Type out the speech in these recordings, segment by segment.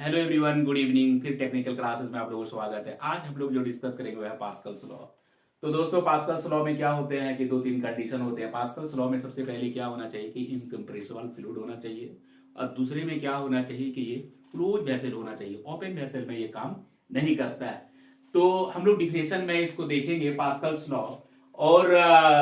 Hello everyone, good evening. फिर technical classes में आप लोगों को स्वागत है। आज हम लोग जो डिस्कस करेंगे वह है पास्कल्स लॉ। तो दोस्तों, पास्कल्स लॉ में क्या होते हैं कि दो तीन कंडीशन होते हैं। पास्कल्स लॉ में सबसे पहले क्या होना चाहिए कि इनकम्प्रेसिबल फ्लूइड होना चाहिए, और दूसरे में क्या होना चाहिए कि ये क्लोज वेसल होना चाहिए। ओपन वेसल में ये काम नहीं करता है। तो हम लोग डिफिनेशन में इसको देखेंगे पास्कल्स लॉ। और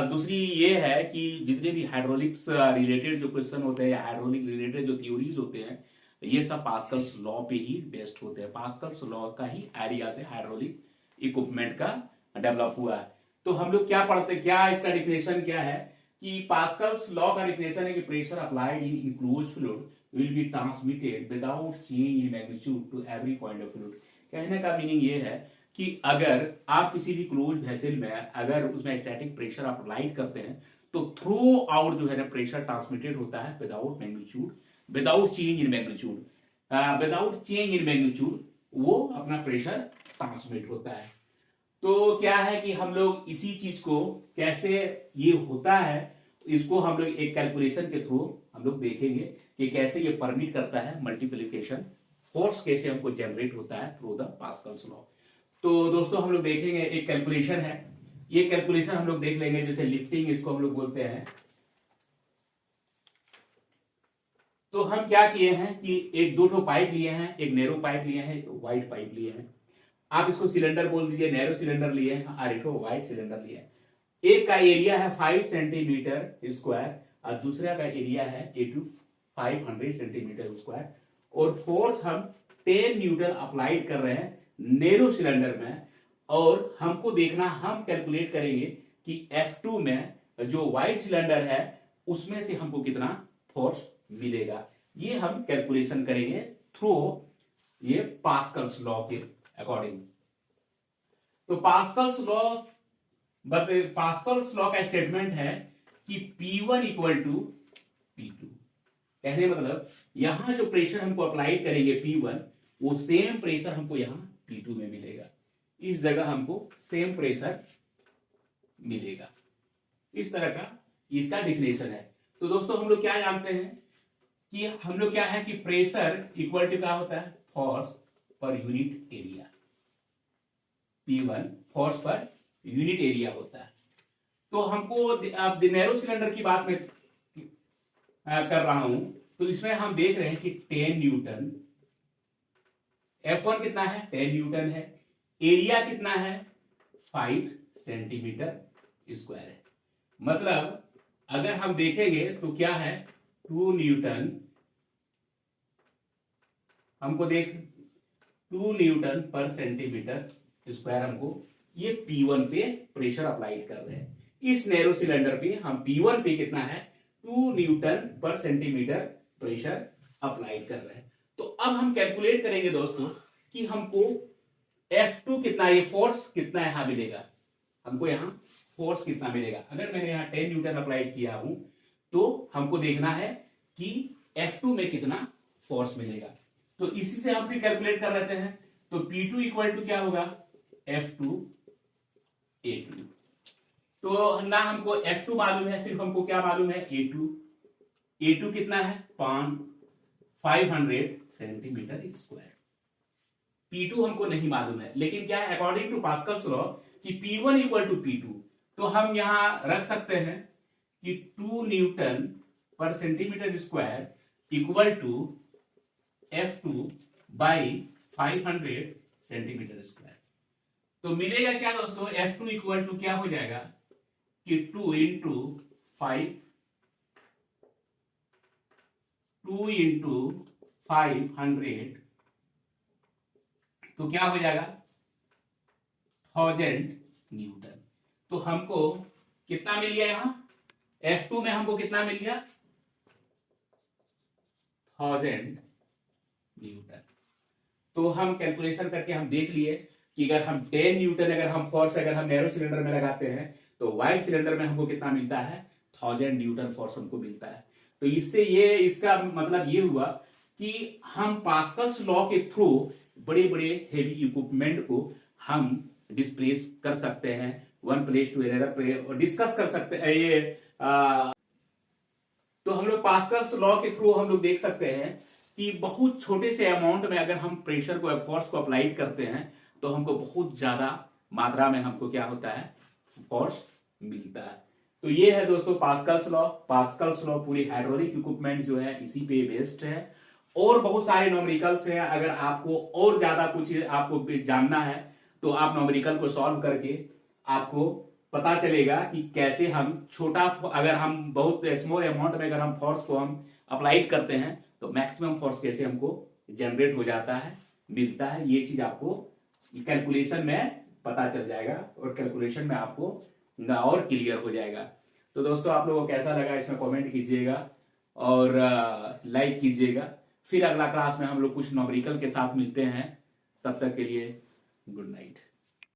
दूसरी ये है कि जितने भी हाइड्रोलिक्स रिलेटेड जो क्वेश्चन होते हैं या हाइड्रोलिक रिलेटेड जो थ्योरीज होते हैं, ये सब पास्कल्स लॉ पे ही बेस्ड होते हैं। पास्कल्स लॉ का ही एरिया से हाइड्रोलिक इक्विपमेंट का डेवलप हुआ है। तो हम लोग क्या पढ़ते, क्या इसका डिफिनेशन क्या है कि पास्कल्स लॉ का डिफिनेशन है कि pressure applied in enclosed fluid will be transmitted without change in magnitude to every point of fluid. कहने का मीनिंग ये है कि अगर आप किसी भी क्लोज वेसल में अगर उसमें स्टैटिक प्रेशर आप अप्लाई करते हैं तो थ्रू आउट जो है ना प्रेशर ट्रांसमिटेड होता है without magnitude, without change in magnitude. Without change in magnitude वो अपना प्रेशर ट्रांसमिट होता है। तो क्या है कि हम लोग इसी चीज को कैसे ये होता है, इसको हम लोग एक कैलकुलेशन के थ्रू हम लोग देखेंगे कि कैसे ये परमिट करता है मल्टीप्लिकेशन फोर्स, कैसे हमको जनरेट होता है थ्रू द पास्कल्स लॉ। तो दोस्तों हम लोग देखेंगे, एक कैलकुलेशन है, ये कैलकुलेशन हम लोग देख लेंगे। जैसे लिफ्टिंग इसको हम लोग बोलते हैं। तो हम क्या किए हैं कि एक दो ठो पाइप लिए हैं, एक नैरो पाइप लिए हैं, एक वाइड पाइप लिए हैं। आप इसको सिलेंडर बोल दीजिए, नैरो सिलेंडर लिए हैं और एक वाइड सिलेंडर लिए हैं। एक का एरिया है 5 सेंटीमीटर स्क्वायर और दूसरा का एरिया है 500 सेंटीमीटर स्क्वायर। और फोर्स हम 10 न्यूटन अप्लाइड कर रहे हैं नैरो सिलेंडर में। और हमको देखना, हम कैलकुलेट करेंगे कि F2 में जो वाइड सिलेंडर है उसमें से हमको कितना फोर्स मिलेगा। ये हम कैलकुलेशन करेंगे थ्रू ये पास्कल्स लॉ के अकॉर्डिंग। तो पास्कल्स लॉ का स्टेटमेंट है कि P1 इक्वल टू P2। कहने मतलब यहां जो प्रेशर हमको अप्लाई करेंगे P1, वो सेम प्रेशर हमको यहां P2 में मिलेगा। इस जगह हमको सेम प्रेशर मिलेगा। इस तरह का इसका डिफिनेशन है। तो दोस्तों हम लोग क्या जानते हैं कि हम लोग क्या है कि प्रेशर इक्वल टू क्या होता है, force per unit area. P1 force per unit area होता है। तो हमको अब नैरो सिलेंडर की बात में कर रहा हूं, तो इसमें हम देख रहे हैं कि 10 न्यूटन, F1 कितना है 10 न्यूटन है, एरिया कितना है 5 सेंटीमीटर स्क्वायर है। मतलब अगर हम देखेंगे तो क्या है 2 न्यूटन, हमको देख 2 न्यूटन पर सेंटीमीटर स्क्वायर हमको ये P1 पे प्रेशर अप्लाई कर रहे हैं। इस नैरो सिलेंडर पे हम P1 पे कितना है 2 newton per centimetre pressure apply कर रहे हैं। तो अब हम कैलकुलेट करेंगे दोस्तों कि हमको F2 कितना, ये फोर्स कितना यहां मिलेगा, हमको यहां फोर्स कितना मिलेगा। अगर मैंने यहां 10 न्यूटन अप्लाई किया हूं तो हमको देखना है कि F2 में कितना फोर्स मिलेगा। तो इसी से हम फिर कैलकुलेट कर लेते हैं। तो P2 इक्वल टू क्या होगा F2 A2। तो ना हमको F2 मालूम है, सिर्फ हमको क्या मालूम है A2। A2 कितना है 500 सेंटीमीटर स्क्वायर। P2 हमको नहीं मालूम है, लेकिन क्या है अकॉर्डिंग टू पास्कल्स लॉ कि P1 इक्वल टू P2। तो हम यहां रख सकते हैं कि 2 newton per centimetre square equal to F2 by 500 centimetre square. तो मिलेगा क्या दोस्तों, F2 इक्वल टू क्या हो जाएगा कि 2 इंटू 500, तो क्या हो जाएगा 1000 न्यूटन। तो हमको कितना मिल गया यहां F2 में, हमको कितना मिल गया 1000 न्यूटन। तो हम कैलकुलेशन करके हम देख लिए कि अगर हम 10 न्यूटन अगर हम फोर्स अगर हम नैरो सिलेंडर में लगाते हैं तो वाइड सिलेंडर में हमको कितना मिलता है 1000 न्यूटन फोर्स हमको मिलता है। तो इससे ये इसका मतलब ये हुआ कि हम पास्कल्स लॉ के थ्रू बड़े बड़े हेवी इक्विपमेंट को हम डिस्प्लेस कर सकते हैं one place to another place, और डिस्कस कर सकते हैं ये। तो हम लोग पास्कल्स लॉ के थ्रू हम लोग देख सकते हैं कि बहुत छोटे से अमाउंट में अगर हम प्रेशर को, फोर्स को अप्लाई करते हैं तो हमको बहुत ज्यादा मात्रा में हमको क्या होता है, फोर्स मिलता है। तो ये है दोस्तों पास्कल्स लॉ। पास्कल्स लॉ पूरी हाइड्रोलिक इक्विपमेंट जो है इसी पे बेस्ड है, और बहुत सारे न्यूमेरिकल्स हैं। अगर आपको और ज्यादा कुछ आपको जानना है तो आप न्यूमेरिकल को सॉल्व करके आपको पता चलेगा कि कैसे हम छोटा, अगर हम बहुत स्मॉल अमाउंट में अगर हम फोर्स को हम अप्लाई करते हैं तो मैक्सिमम फोर्स कैसे हमको जनरेट हो जाता है, मिलता है। ये चीज आपको कैलकुलेशन में पता चल जाएगा, और कैलकुलेशन में आपको और क्लियर हो जाएगा। तो दोस्तों आप लोगों को कैसा लगा इसमें कमेंट कीजिएगा और लाइक कीजिएगा। फिर अगला क्लास में हम लोग कुछ न्यूमेरिकल के साथ मिलते हैं। तब तक के लिए गुड नाइट।